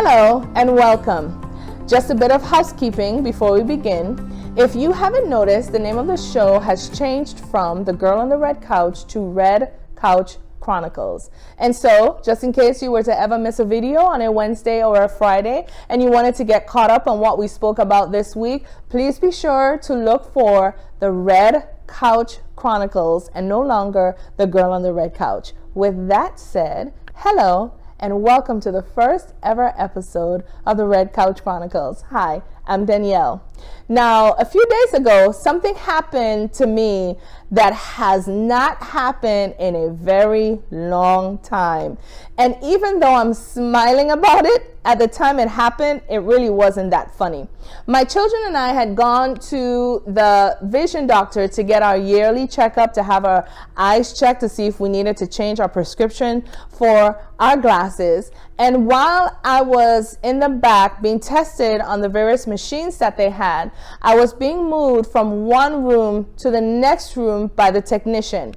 Hello and welcome. Just a bit of housekeeping before we begin. If you haven't noticed, the name of the show has changed from The Girl on the Red Couch to Red Couch Chronicles. And so, just in case you were to ever miss a video on a Wednesday or a Friday and you wanted to get caught up on what we spoke about this week, please be sure to look for the Red Couch Chronicles and no longer The Girl on the Red Couch. With that said, hello and welcome to the first ever episode of the Red Couch Chronicles. Hi, I'm Danielle. Now, a few days ago, something happened to me that has not happened in a very long time. And even though I'm smiling about it, at the time it happened, it really wasn't that funny. My children and I had gone to the vision doctor to get our yearly checkup, to have our eyes checked to see if we needed to change our prescription for our glasses. And while I was in the back being tested on the various machines that they had, I was being moved from one room to the next room by the technician.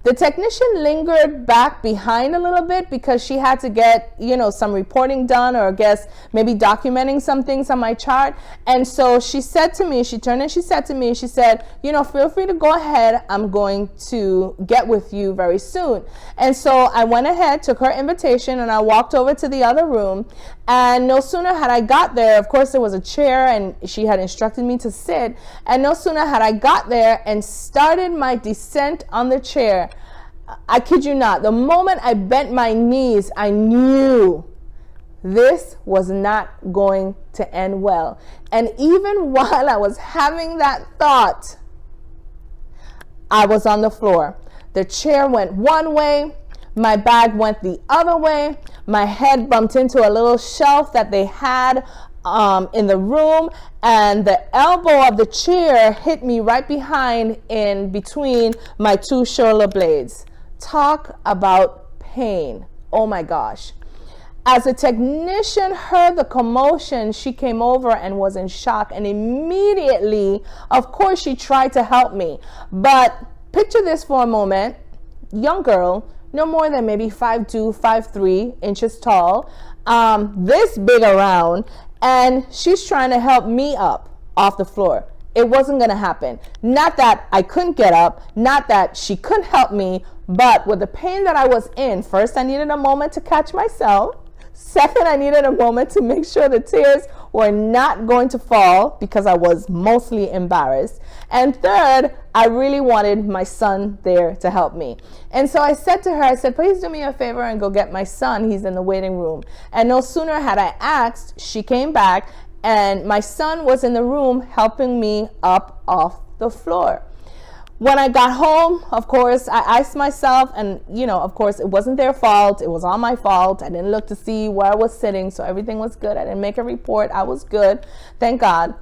The technician lingered back behind a little bit because she had to get, some reporting done, or I guess maybe documenting some things on my chart. And so she said to me, she turned and she said to me, she said, feel free to go ahead. I'm going to get with you very soon. And so I went ahead, took her invitation, and I walked over to the other room. And no sooner had I got there, of course there was a chair and she had instructed me to sit. And no sooner had I got there and started my descent on the chair, I kid you not, the moment I bent my knees, I knew this was not going to end well. And even while I was having that thought, I was on the floor. The chair went one way, my bag went the other way, my head bumped into a little shelf that they had in the room, and the elbow of the chair hit me right behind in between my two shoulder blades. Talk about pain. Oh my gosh. As the technician heard the commotion, she came over and was in shock, and immediately, of course, she tried to help me. But picture this for a moment. Young girl, no more than maybe 5'2", 5'3" inches tall, this big around, and she's trying to help me up off the floor. It wasn't going to happen. Not that I couldn't get up, not that she couldn't help me, but with the pain that I was in, first I needed a moment to catch myself. Second, I needed a moment to make sure the tears were not going to fall because I was mostly embarrassed. And third, I really wanted my son there to help me. And so I said to her, I said, please do me a favor and go get my son. He's in the waiting room. And no sooner had I asked, she came back, and my son was in the room helping me up off the floor. When I got home, of course, I iced myself, and, of course, it wasn't their fault. It was all my fault. I didn't look to see where I was sitting, so everything was good. I didn't make a report. I was good. Thank God.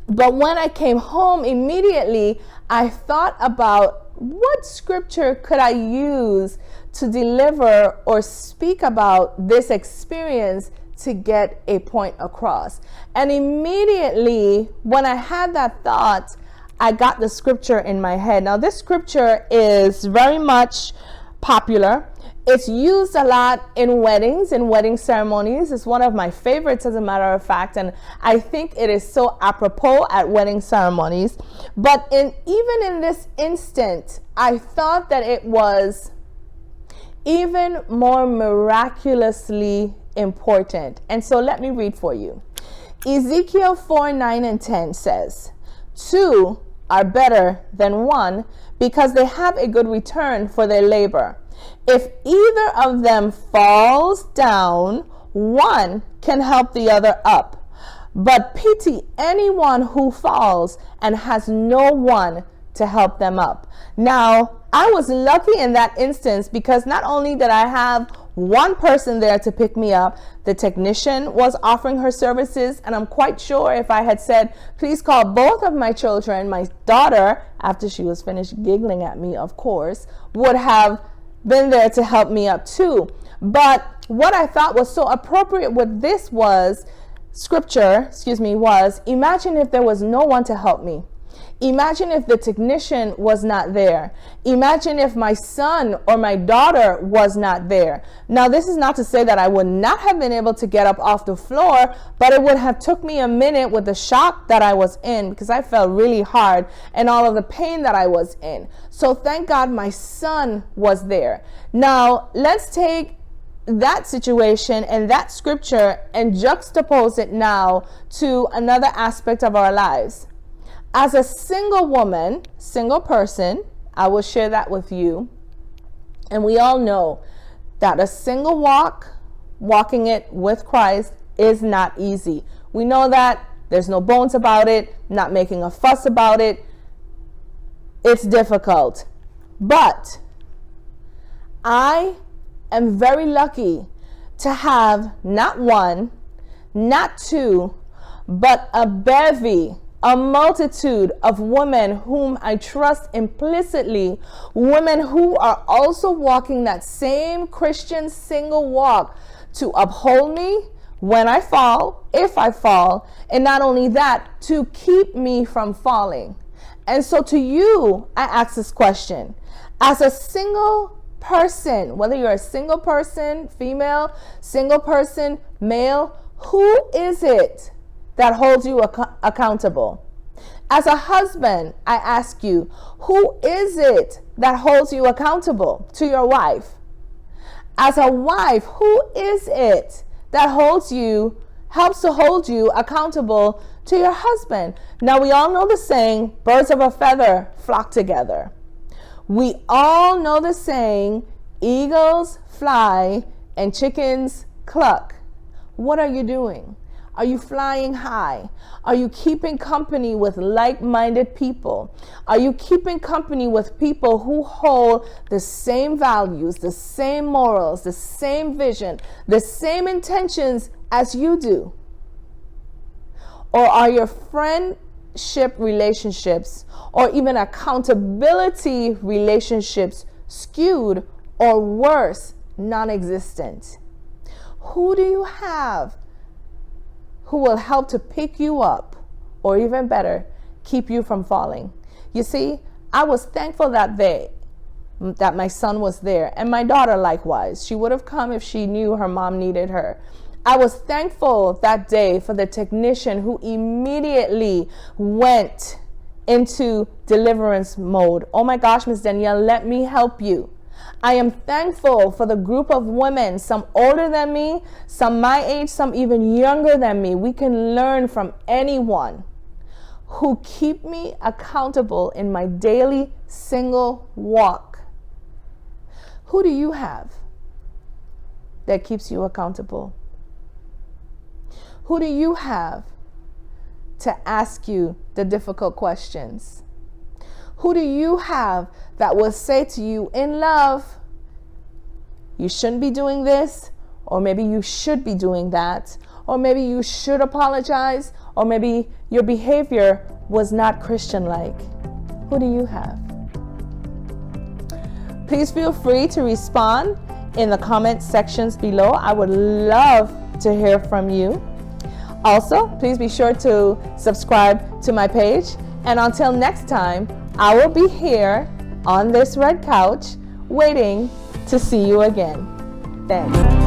But when I came home, immediately, I thought about what scripture could I use to deliver or speak about this experience to get a point across. And immediately, when I had that thought, I got the scripture in my head. Now, this scripture is very much popular. It's used a lot in weddings, in wedding ceremonies. It's one of my favorites, as a matter of fact, and I think it is so apropos at wedding ceremonies. But even in this instant, I thought that it was even more miraculously important. And so let me read for you. Ezekiel 4:9-10 says, 2 are better than 1 because they have a good return for their labor. If either of them falls down, one can help the other up. But pity anyone who falls and has no one to help them up. Now, I was lucky in that instance because not only did I have one person there to pick me up, the technician was offering her services, and I'm quite sure if I had said, please call both of my children, my daughter, after she was finished giggling at me, of course, would have been there to help me up too. But what I thought was so appropriate with this was, imagine if there was no one to help me. Imagine if the technician was not there. Imagine if my son or my daughter was not there. Now, this is not to say that I would not have been able to get up off the floor, but it would have took me a minute with the shock that I was in, because I felt really hard and all of the pain that I was in. So thank God my son was there. Now, let's take that situation and that scripture and juxtapose it now to another aspect of our lives. As a single woman, single person, I will share that with you. And we all know that a single walking it with Christ is not easy. We know that. There's no bones about it, not making a fuss about it. It's difficult. But I am very lucky to have not one, not two, but a bevy, a multitude of women whom I trust implicitly, women who are also walking that same Christian single walk to uphold me when I fall, if I fall, and not only that, to keep me from falling. And so to you, I ask this question. As a single person, whether you're a single person, female, single person, male, who is it that holds you accountable? As a husband, I ask you, who is it that holds you accountable to your wife? As a wife, who is it that helps to hold you accountable to your husband? Now, we all know the saying, birds of a feather flock together. We all know the saying, eagles fly and chickens cluck. What are you doing? Are you flying high? Are you keeping company with like-minded people? Are you keeping company with people who hold the same values, the same morals, the same vision, the same intentions as you do? Or are your friendship relationships or even accountability relationships skewed or worse, non-existent? Who do you have who will help to pick you up, or even better, keep you from falling? You see, I was thankful that day that my son was there, and my daughter likewise. She would have come if she knew her mom needed her. I was thankful that day for the technician who immediately went into deliverance mode. Oh my gosh, Miss Danielle, let me help you. I am thankful for the group of women, some older than me, some my age, some even younger than me. We can learn from anyone who keep me accountable in my daily single walk. Who do you have that keeps you accountable? Who do you have to ask you the difficult questions? Who do you have that will say to you in love, you shouldn't be doing this, or maybe you should be doing that, or maybe you should apologize, or maybe your behavior was not Christian-like? Who do you have? Please feel free to respond in the comment sections below. I would love to hear from you. Also, please be sure to subscribe to my page. And until next time, I will be here on this red couch waiting to see you again. Thanks.